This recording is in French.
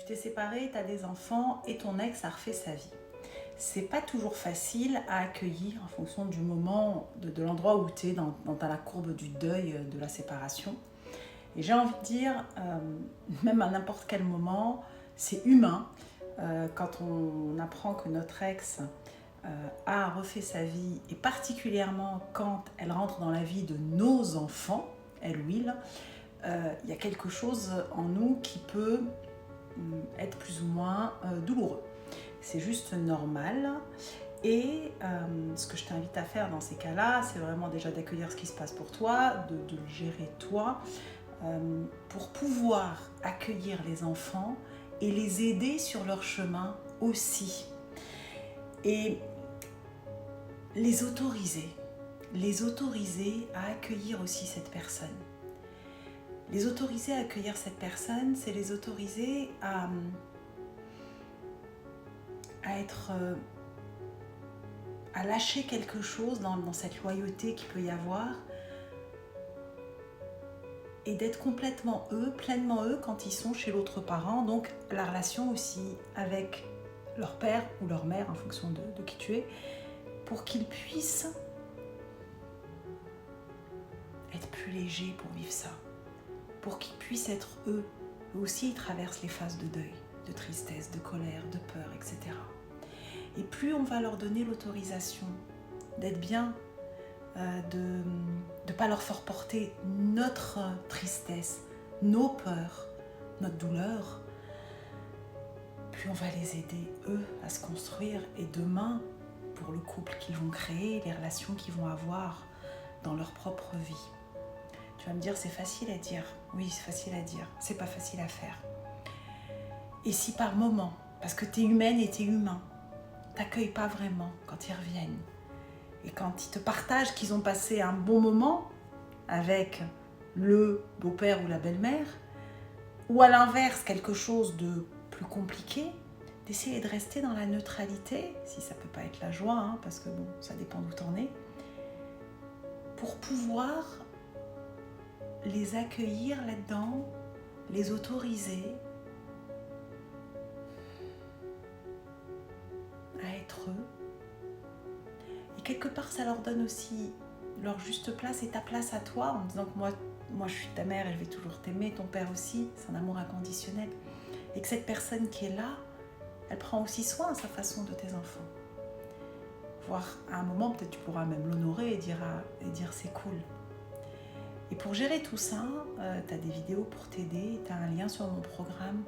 t'es séparé, tu as des enfants et ton ex a refait sa vie. C'est pas toujours facile à accueillir en fonction du moment, de l'endroit où tu es dans la courbe du deuil de la séparation. Et j'ai envie de dire, même à n'importe quel moment, c'est humain. Quand on apprend que notre ex a refait sa vie, et particulièrement quand elle rentre dans la vie de nos enfants, elle ou il, y a quelque chose en nous qui peut être plus ou moins douloureux. C'est juste normal. Et ce que je t'invite à faire dans ces cas-là, c'est vraiment déjà d'accueillir ce qui se passe pour toi, de le gérer toi, pour pouvoir accueillir les enfants et les aider sur leur chemin aussi. Et les autoriser à accueillir aussi cette personne. Les autoriser à accueillir cette personne, c'est les autoriser à être... à lâcher quelque chose dans cette loyauté qu'il peut y avoir et d'être complètement eux, pleinement eux quand ils sont chez l'autre parent. Donc la relation aussi avec leur père ou leur mère en fonction de qui tu es, pour qu'ils puissent être plus légers pour vivre ça, pour qu'ils puissent être eux. Eux aussi ils traversent les phases de deuil, de tristesse, de colère, de peur, etc. Et plus on va leur donner l'autorisation d'être bien, de ne pas leur faire porter notre tristesse, nos peurs, notre douleur, plus on va les aider, eux, à se construire. Et demain, pour le couple qu'ils vont créer, les relations qu'ils vont avoir dans leur propre vie. Tu vas me dire, c'est facile à dire. Oui, c'est facile à dire. C'est pas facile à faire. Et si par moment, parce que tu es humaine et tu es humain, t'accueillent pas vraiment quand ils reviennent. Et quand ils te partagent qu'ils ont passé un bon moment avec le beau-père ou la belle-mère, ou à l'inverse, quelque chose de plus compliqué, d'essayer de rester dans la neutralité, si ça peut pas être la joie, parce que bon, ça dépend d'où t'en es, pour pouvoir les accueillir là-dedans, les autoriser à être eux. Et quelque part, ça leur donne aussi leur juste place et ta place à toi, en disant que moi je suis ta mère et je vais toujours t'aimer, ton père aussi, c'est un amour inconditionnel. Et que cette personne qui est là, elle prend aussi soin à sa façon de tes enfants. Voire à un moment, peut-être tu pourras même l'honorer et dire c'est cool. Et pour gérer tout ça, tu as des vidéos pour t'aider, tu as un lien sur mon programme